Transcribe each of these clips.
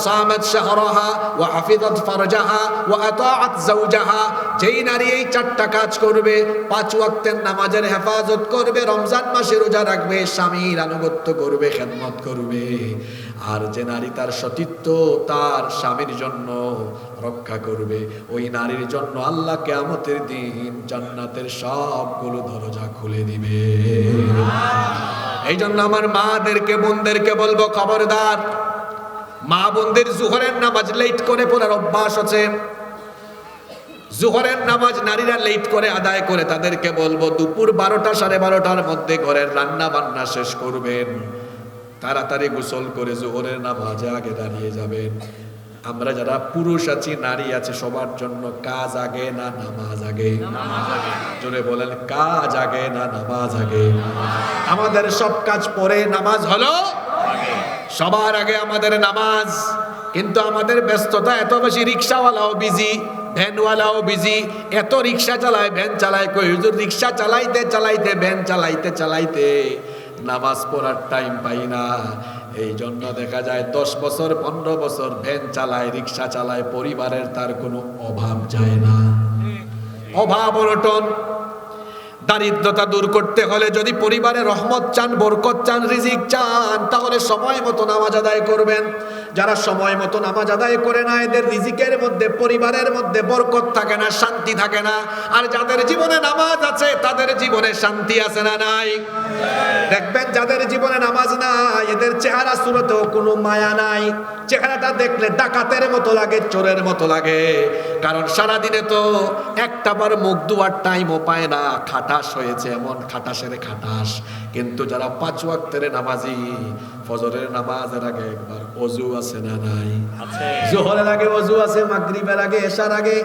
সামাত শাহরাহা ওয়া হাফিজাত ফারজাহা ওয়া আতাআত যাওজাহা, যেই নারী এই চারটা কাজ করবে, 5 ওয়াক্তের নামাজের হেফাজত করবে, রমজান মাসে রোজা রাখবে, স্বামীর আনুগত্য করবে, খেদমত করবে, আর যে নারী তার সতীত্ব তার স্বামীর জন্য রক্ষা করবে, ওই নারীর জন্য আল্লাহ কিয়ামতের দিন জান্নাতের সবগুলো দরজা খুলে দিবে। এই জন্য আমার মাদেরকে, বোনদেরকে বলবো, খবরদার, মা বোনদের জোহরের নামাজ লেট করে পড়ার অভ্যাস আছে। জোহরের নামাজ নারীরা লেট করে আদায় করে, তাদেরকে বলবো দুপুর 12টা 12:30টার মধ্যে ঘরের রান্না বান্না শেষ করবেন, তাড়াতাড়ি গোসল করে জোহরের নামাজে আগে দাঁড়িয়ে যাবেন। আমরা যারা পুরুষ আছি, নারী আছে, সবার জন্য কাজ আগে না নামাজ আগে? জোরে বলেন, কাজ আগে না নামাজ আগে? আমাদের সব কাজ পরে, নামাজ হলো সবার আগে আমাদের নামাজ। কিন্তু আমাদের ব্যস্ততা এত বেশি, রিক্সাওয়ালাও বিজি, ভ্যানওয়ালাও বিজি, এত রিক্সা চালায়, ভ্যান চালায়, কই হুজুর রিক্সা চালাইতে চালাইতে, ভ্যান চালাইতে চালাইতে নামাজ পড়ার টাইম পাই না। এই জন্য দেখা যায় 10 বছর 15 বছর ভ্যান চালায়, রিক্সা চালায়, পরিবারের তার কোনো অভাব যায় না। অভাব অনটন দারিদ্রতা দূর করতে হলে, যদি পরিবারে রহমত চান, বরকত চান, রিজিক চান, তাহলে সময় মতো নামাজ আদায় করবেন। যারা সময় মতো নামাজ আদায় করে না, এদের রিজিকের মধ্যে, পরিবারের মধ্যে বরকত থাকে না, শান্তি থাকে না। আর যাদের জীবনে নামাজ আছে, তাদের জীবনে শান্তি আছে না নাই? দেখবেন যাদের জীবনে নামাজ নাই, এদের চেহারা সুরতেও কোনো মায়া নাই। চেহারাটা দেখলে ডাকাতের মতো লাগে, চোরের মতো লাগে। কারণ সারাদিনে তো একটা বার মুখ ধোয়ার টাইমও পায় না, খাটাস হয়েছে, এমন খাটাসের খাটাস। কিন্তু যারা 5 ওয়াক্তের নামাজি, ফজরের নামাজের আগে একবার ওযু আছে না নাই? জোহরের আগে ওযু আছে, মাগরিবের আগে, এশার আগে।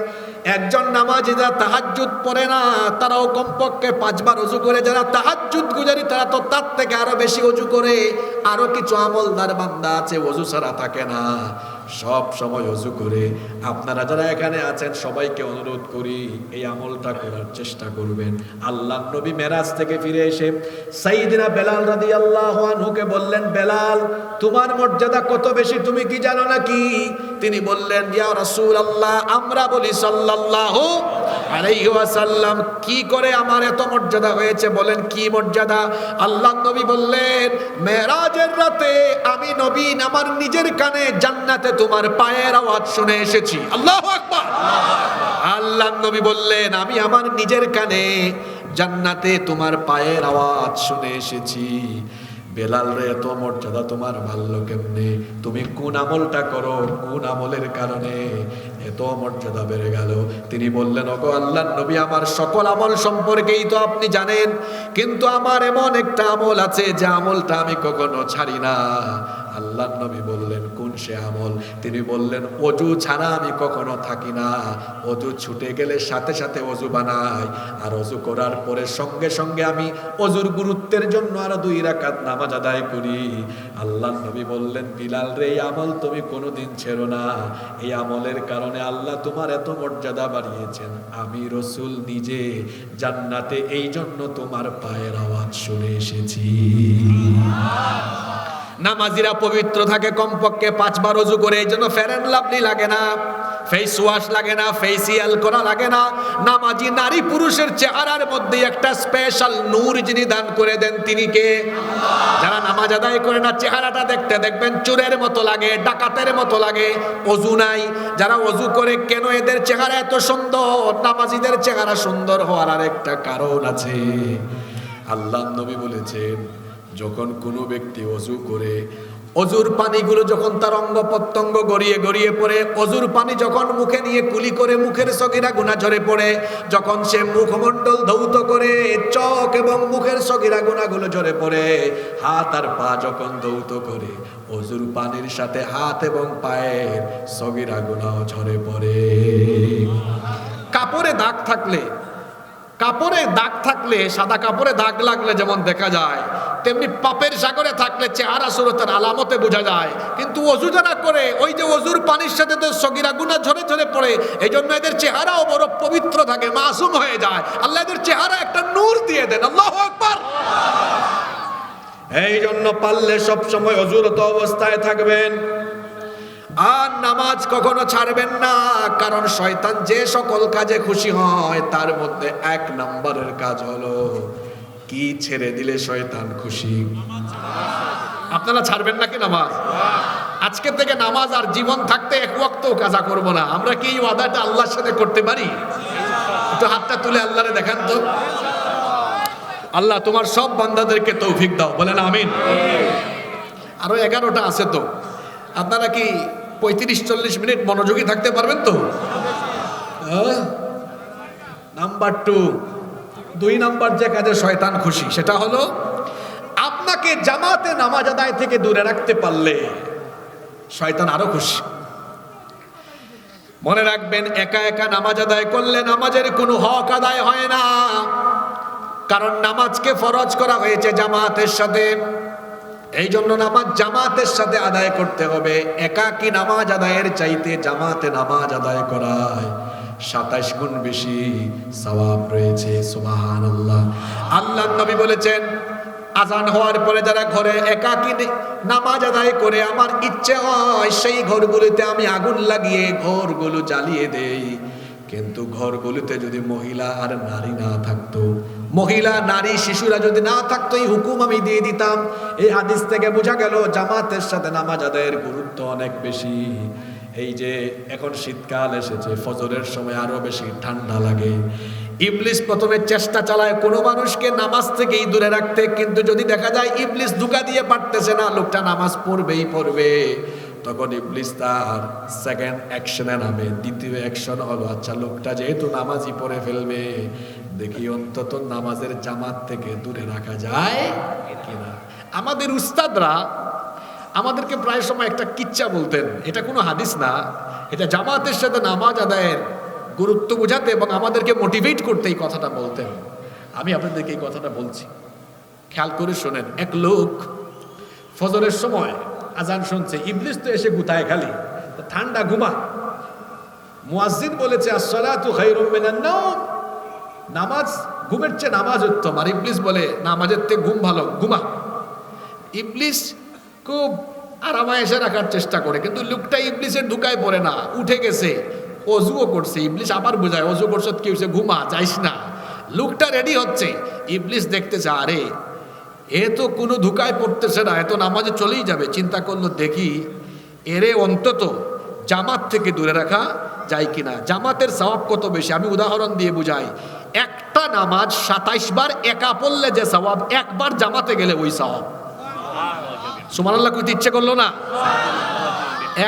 একজন নামাজি যারা তাহাজ্জুদ পড়ে না, তারাও কমপক্ষে 5 বার ওযু করে। যারা তাহাজ্জুদ গুজারি, তারা তো তার থেকে আরো বেশি ওযু করে। আরো কিছু আমলদার বান্দা আছে ওযু ছাড়া থাকে না, সব সময় ওযু করে। আপনারা যারা এখানে আছেন, সবাইকে অনুরোধ করি, এই আমলটা করার চেষ্টা করবেন। আল্লাহর নবী মেরাজ থেকে ফিরে এসে সাইয়্যিদিনা বেলাল রাদিয়াল্লাহু আনহুকে বললেন, বেলাল, তোমার মর্যাদা কত বেশি তুমি কি জানো নাকি? তিনি বললেন, ইয়া রাসূলুল্লাহ, আমরা বলি সাল্লাল্লাহু আলাইহি ওয়াসাল্লাম। কি করে আমার এত মর্যাদা হয়েছে? বলেন কি মর্যাদা? আল্লাহর নবী বললেন, মেরাজের রাতে আমি নবী আমার নিজের কানে জান্নাতে তোমার পায়ের আওয়াজ শুনে এসেছি। আল্লাহু আকবার। আল্লাহর নবী বললেন, আমি আমার নিজের কানে জান্নাতে তোমার পায়ের আওয়াজ শুনে এসেছি। বেলাল রে, এত মর্যাদা তোমার ভালো কেমনে? তুমি কোন আমলটা করো, কোন আমলের কারণে এত মর্যাদা বেড়ে গেল? তিনি বললেন, ওগো আল্লাহর নবী, আমার সকল আমল সম্পর্কেই তো আপনি জানেন, কিন্তু আমার এমন একটা আমল আছে, যে আমলটা আমি কখনো ছাড়ি না। আল্লাহর নবী বললেন, কোন সে আমল? তিনি বললেন, ওযু ছাড়া আমি কখনো থাকি না। ওযু ছুটে গেলে সাথে সাথে ওযু বানাই, আর ওযু করার পরে সঙ্গে সঙ্গে আমি ওযুর গুরুত্বের জন্য আরো 2 রাকাত নামাজ আদায় করি। আল্লাহর নবী বললেন, বিলাল রে, এই আমল তুমি কোনোদিন ছেড়ো না। এই আমলের কারণে আল্লাহ তোমার এত মর্যাদা বাড়িয়েছেন। আমি রাসূল নিজে জান্নাতে এই জন্য তোমার পায়ের আওয়াজ শুনে এসেছি। নামাজিরা পবিত্র থাকে কমপক্ষে 5 বার ওযু করে। এই জন্য ফেয়ার এন্ড লাভলি লাগে না, ফেস ওয়াশ লাগে না, ফেসিয়াল করা লাগে না। নামাজি নারী পুরুষের চেহারার মধ্যে একটা স্পেশাল নূর যিনি দান করে দেন, তিনি কে? যারা নামাজ আদায় করে না, চেহারাটা দেখতে দেখবেন চোরের মতো লাগে, ডাকাতের মতো লাগে। ওযু নাই, যারা ওযু করে, কেন এদের চেহারা এত সুন্দর? নামাজিদের চেহারা সুন্দর হওয়ার আরেকটা কারণ আছে। আল্লাহর নবী বলেছেন, যখন কোনো ব্যক্তি ওযু করে, অজুর পানিগুলো যখন তার অঙ্গ প্রত্যঙ্গ গড়িয়ে গড়িয়ে পড়ে, অজুর পানি যখন মুখে নিয়ে কুলি করে মুখের সগীরা গুনাহ ঝরে পড়ে, যখন সে মুখমণ্ডল ধৌত করে, চোখ এবং মুখের সগীরা গুনাহগুলো ঝরে পড়ে, হাত আর পা যখন ধৌত করে, অজুর পানির সাথে হাত এবং পায়ের সগীরা গুনাহ ঝরে পড়ে। কাপড়ে দাগ থাকলে, সাদা কাপড়ে দাগ লাগলে যেমন দেখা যায়, তেমনি পাপের সাগরে থাকলে চেহারা সুরতের আলামতে বোঝা যায়। কিন্তু ওযু যারা করে, ওই যে ওযুর পানির সাথে তো সগীরা গুনাহ ঝরে ঝরে পড়ে, এই জন্য এদের চেহারাও বড় পবিত্র থাকে, মাসুম হয়ে যায়। আল্লাহ এদের চেহারা একটা নূর দিয়ে দেন। আল্লাহু আকবার। এই জন্য পারলে সব সময় ওযুরত অবস্থায় থাকবেন। আর নামাজ কখনো ছাড়বেন না, কারণ শয়তান যে সকল কাজে খুশি হয় তার মধ্যে 1 নম্বরের কাজ হলো কি ছেড়ে দিলে শয়তান খুশি। আপনারা ছাড়বেন নাকি নামাজ? আজকে থেকে নামাজ আর জীবন থাকতে 1 ওয়াক্তও কাজা করব না। আমরা কি এই ওয়াদাটা আল্লাহর সাথে করতে পারি? একটু হাতটা তুলে আল্লাহরে দেখান তো। আল্লাহ তোমার সব বান্দাদেরকে তৌফিক দাও, বলেন আমিন। আরো 11টা আছে তো, আপনারা কি 35-40 মিনিট মনোযোগী থাকতে পারবেন তো? নাম্বার 2 নাম্বার যে কাজে শয়তান খুশি সেটা হলো আপনাকে জামাতে নামাজ আদায় থেকে দূরে রাখতে পারলে শয়তান আরো খুশি। মনে রাখবেন, একা একা নামাজ আদায় করলে নামাজের কোনো হক আদায় হয় না, কারণ নামাজকে ফরজ করা হয়েছে জামাতের সাথে। এই জন্য নামাজ জামাতের সাথে আদায় করতে হবে। একাকী নামাজ আদায়ের চাইতে জামাতে নামাজ আদায় করায় 27 গুণ বেশি সওয়াব রয়েছে। সুবহানাল্লাহ। আল্লাহর নবী বলেছেন, আজান হওয়ার পরে যারা ঘরে একাকী নামাজ আদায় করে আমার ইচ্ছে হয় সেই ঘরগুলিতে আমি আগুন লাগিয়ে ঘরগুলো জ্বালিয়ে দেই, কিন্তু ঘরগুলিতে যদি মহিলা আর নারী না থাকতো, মহিলা নারী শিশুরা যদি না থাকতো, এই হুকুম আমি দিয়ে দিতাম। এই হাদিস থেকে বোঝা গেল জামাতের সাথে নামাজ আদায়ের গুরুত্ব অনেক বেশি। এই যে এখন শীতকাল এসেছে, ফজরের সময় আরো বেশি ঠান্ডা লাগে। ইবলিস প্রথমে চেষ্টা চালায় কোনো মানুষকে নামাজ থেকেই দূরে রাখতে, কিন্তু যদি দেখা যায় ইবলিস ধোঁকা দিয়ে পারতেছে না, লোকটা নামাজ পড়বেই পড়বে, তখন ইবলিস তার সেকেন্ড অ্যাকশনে নামে। দ্বিতীয় অ্যাকশন হলো, আচ্ছা লোকটা যেহেতু নামাজই পড়ে ফেলবে, দেখি অন্তত নামাজের জামাত থেকে দূরে রাখা যায় কিনা। আমাদের উস্তাদরা আমাদেরকে প্রায় সময় একটা কিচ্ছা বলতেন, এটা কোনো হাদিস না, এটা জামাতের সাথে নামাজ আদায়ের গুরুত্ব বোঝাতে এবং আমাদেরকে মোটিভেট করতে এই কথাটা বলতেন। আমি আপনাদেরকে এই কথাটা বলছি, খেয়াল করে শোনেন। এক লোক ফজরের সময় আজান শুনছে, ইবলিস তো এসে গুতায় খালি, ঠান্ডা ঘুমা। মুয়াজ্জিন বলেছে আসসালাতু খায়রুম মিনান নাওম, নামাজ ঘুমের চেয়ে নামাজ উত্তম। আর ইবলিস বলে নামাজের থেকে ঘুম ভালো, ঘুমা। ইবলিস খুব আরামায়েশে রাখার চেষ্টা করে, কিন্তু লোকটা ইবলিসের ধোঁকায় পড়ে না, উঠে গেছে, অজুও করছে। ইবলিস আবার বোঝায়, অজু করছ কি হয়েছে, ঘুমা, যাইস না। লোকটা রেডি হচ্ছে, ইবলিস দেখতেছে আরে এ তো কোনো ধোঁকায় পড়তেছে না, এ তো নামাজে চলেই যাবে। চিন্তা করলো দেখি এরে অন্তত জামাত থেকে দূরে রাখা যায় কিনা। জামাতের সওয়াব কত বেশি আমি উদাহরণ দিয়ে বুঝাই। একটা নামাজ 27 বার একা পড়লে যে সওয়াব, একবার জামাতে গেলে ওই সওয়াব। সুবহানাল্লাহ কইতে ইচ্ছে করলো না?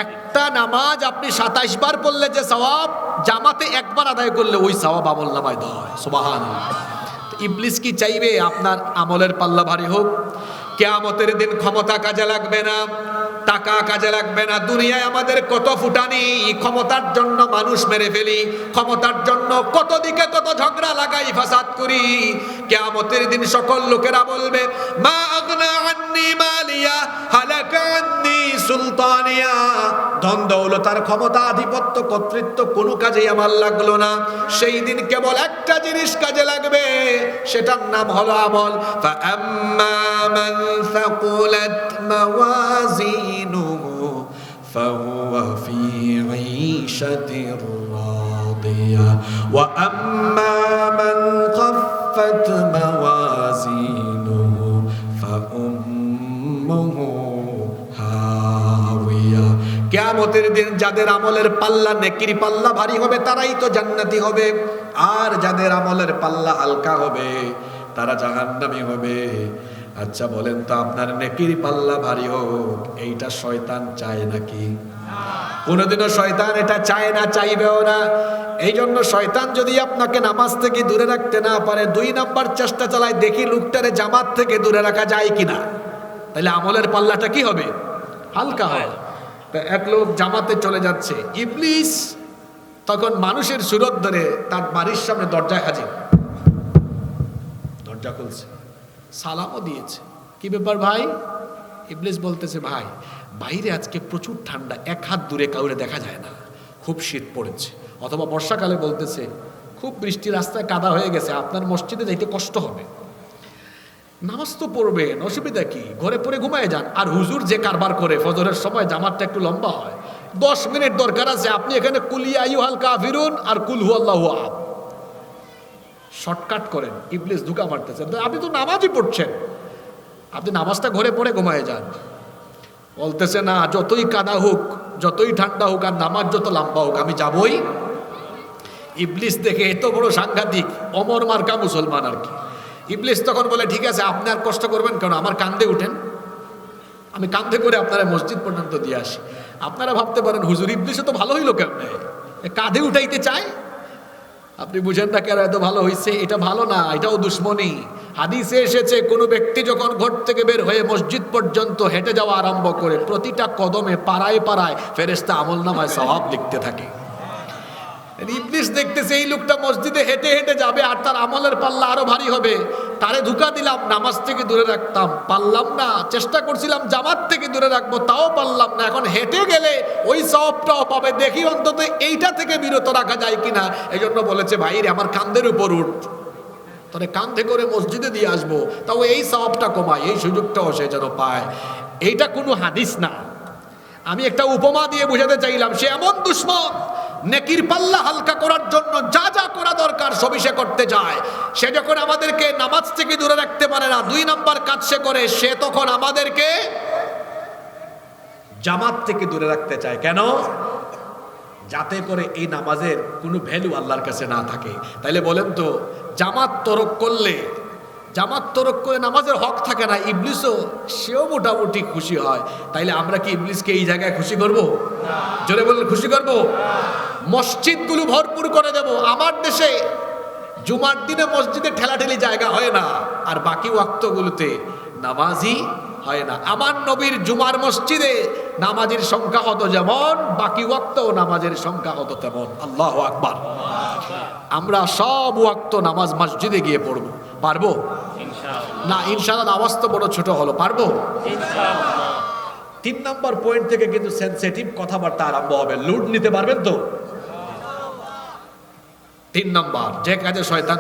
একটা নামাজ আপনি 27 বার পড়লে যে সওয়াব, জামাতে একবার আদায় করলে ওই সওয়াব আমলনামায় দেওয়া হয়। সুবহানাল্লাহ। ইবলিস কি চাইবে আপনার আমলের পাল্লা ভারী হোক? কিয়ামতের দিন ক্ষমতা কাজে লাগবে না, টাকা কাজে লাগবে না। দুনিয়ায় আমাদের কত ফুটানি, ক্ষমতার জন্য মানুষ মেরে ফেলি, ক্ষমতার জন্য কত দিকে কত ঝগড়া লাগাই, ফাসাদ করি। কিয়ামতের দিন সকল লোকেরা বলবে মা আগনা আন্নি মালিয়া হালাকা আন্নি সুলতানিয়া, ধন দৌলতার ক্ষমতা, আধিপত্য, কর্তৃত্ব কোনো কাজেই আমার লাগলো না। সেই দিন কেবল একটা জিনিস কাজে লাগবে, সেটার নাম হলো আমল। ফাআম্মা মান সাকুলাত মাওয়াজিনুহু ফাহুয়া ফি ঈশাতির রাদিয়া ওয়া আম্মা মান খাফফাত মাওয়াজিনুহু ফাউম্মুহু হাওিয়া। কিয়ামতের দিন যাদের আমলের পাল্লা, নেকির পাল্লা ভারী হবে তারাই তো জান্নাতি হবে, আর যাদের আমলের পাল্লা হালকা হবে তারা জাহান্নামী হবে। আচ্ছা বলেন তো, আপনার নেকির পাল্লা ভারী হোক, এইটা শয়তান চায় নাকি? কোনোদিনও শয়তান এটা চায় না, চাইবেও না। এই জন্য শয়তান যদি আপনাকে নামাজ থেকে দূরে রাখতে না পারে, 2 নাম্বার চেষ্টা চালায়, দেখি লোকটারে জামাত থেকে দূরে রাখা যায় কিনা। তাহলে আমলের পাল্লাটা কি হবে? হালকা হয়। এক লোক জামাতে চলে যাচ্ছে, ইবলিস তখন মানুষের সুরত ধরে তার বাড়ির সামনে দরজায় হাজির। দরজা খুলছে, সালামও দিয়েছে। কি ব্যাপার ভাই? ইবলিস বলতেছে ভাই বাইরে আজকে প্রচুর ঠান্ডা, 1 হাত দূরে কাউরে দেখা যায় না, খুব শীত পড়েছে। অথবা বর্ষাকালে বলতেছে খুব বৃষ্টি, রাস্তায় কাদা হয়ে গেছে, আপনার মসজিদে যাইতে কষ্ট হবে। নামাজ তো পড়বেন, অসুবিধা কি? ঘরে পড়ে ঘুমায় যান। আর হুজুর যে কারবার করে, ফজরের সময় জামাতটা একটু লম্বা হয়, 10 মিনিট দরকার আছে, আপনি এখানে কুলিয়া আইয়ুহাল কাফিরুন আর কুল হুয়াল্লাহু আহাদ শর্টকাট করেন, ইবলিস ধোঁকা মারতেছে। আপনি তো নামাজই পড়ছেন, আপনি নামাজটা ঘরে পড়ে ঘুমায় যান। বলতেছে না, যতই কাদা হোক, যতই ঠান্ডা হোক, আর নামাজ যত লম্বা হোক, আমি যাবই। ইবলিস দেখে এত বড় সাংঘাতিক অমর মার্কা মুসলমান আর কি। ইবলিস তখন বলে, ঠিক আছে আপনি আর কষ্ট করবেন কেন, আমার কাঁধে উঠেন, আমি কাঁধে করে আপনারা মসজিদ পর্যন্ত দিয়ে আসি। আপনারা ভাবতে পারেন হুজুর ইবলিসও তো ভালো হইলো কেমনে, কাঁধে উঠাইতে চায়। আপনি বুঝেন না কেন এত ভালো হইছে? এটা ভালো না, এটাও দুশ্মনী। হাদিসে এসেছে, কোন ব্যক্তি যখন ঘর থেকে বের হয়ে মসজিদ পর্যন্ত হেঁটে যাওয়া আরম্ভ করে, প্রতিটা কদমে পাড়ায় পাড়ায় ফেরেশতা আমলনামায় সওয়াব লিখতে থাকে। ইবলিস দেখতেছে এই লোকটা মসজিদে হেঁটে হেঁটে যাবে আর তার আমলের পাল্লা আরো ভারী হবে। তারে ধোঁকা দিলাম, নামাজ থেকে দূরে রাখতাম, পারলাম না। চেষ্টা করছিলাম জামাত থেকে দূরে রাখবো, তাও পারলাম না। এখন হেঁটে গেলে ওই সওয়াবটাও পাবে, দেখি অন্তত এইটা থেকে বিরত রাখা যায় কিনা। এই জন্য বলেছে, ভাইরে আমার কাঁধের উপর উঠ, তাহলে কাঁধে করে মসজিদে দিয়ে আসবো, তাও এই সওয়াবটা কমায়, এই সুযোগটাও সে যেন পায়। এইটা কোনো হাদিস না, আমি একটা উপমা দিয়ে বোঝাতে চাইলাম। সে এমন দুশ্মন, নেকির পাল্লা হালকা করার জন্য যা যা করা দরকার সবই সে করতে চায়। সে যখন আমাদেরকে নামাজ থেকে দূরে রাখতে পারে না, 2 নাম্বার কাজ সে করে, সে তখন আমাদেরকে জামাত থেকে দূরে রাখতে চায়। কেন? যাতে করে এই নামাজের কোনো ভ্যালু আল্লাহর কাছে না থাকে। তাইলে বলেন তো, জামাত তরক করে নামাজের হক থাকে না, ইবলিসও সেও মোটামুটি খুশি হয়। তাইলে আমরা কি ইবলিসকে এই জায়গায় খুশি করব? জোরে বললে খুশি করব? মসজিদগুলো ভরপুর করে দেব। আমার দেশে জুমার দিনে মসজিদে ঠেলাঠেলি জায়গা হয় না, আর বাকি ওয়াক্তগুলোতে নামাজই হয় না। আমার নবীর জুমার মসজিদে নামাজের সংখ্যা হতো যেমন, বাকি ওয়াক্তও নামাজের সংখ্যা হতো তেমন। আল্লাহু আকবার। আমরা সব ওয়াক্ত নামাজ মসজিদে গিয়ে পড়বো, পারবো না? ইনশাআল্লাহ। নামাজ তো বড় ছোট হলো, পারবো ইনশাআল্লাহ। 3 নম্বর পয়েন্ট থেকে কিন্তু সেনসিটিভ কথাবার্তা আরম্ভ হবে। লুড নিতে পারবেন তো? 3 নম্বর, যে কাজে শয়তান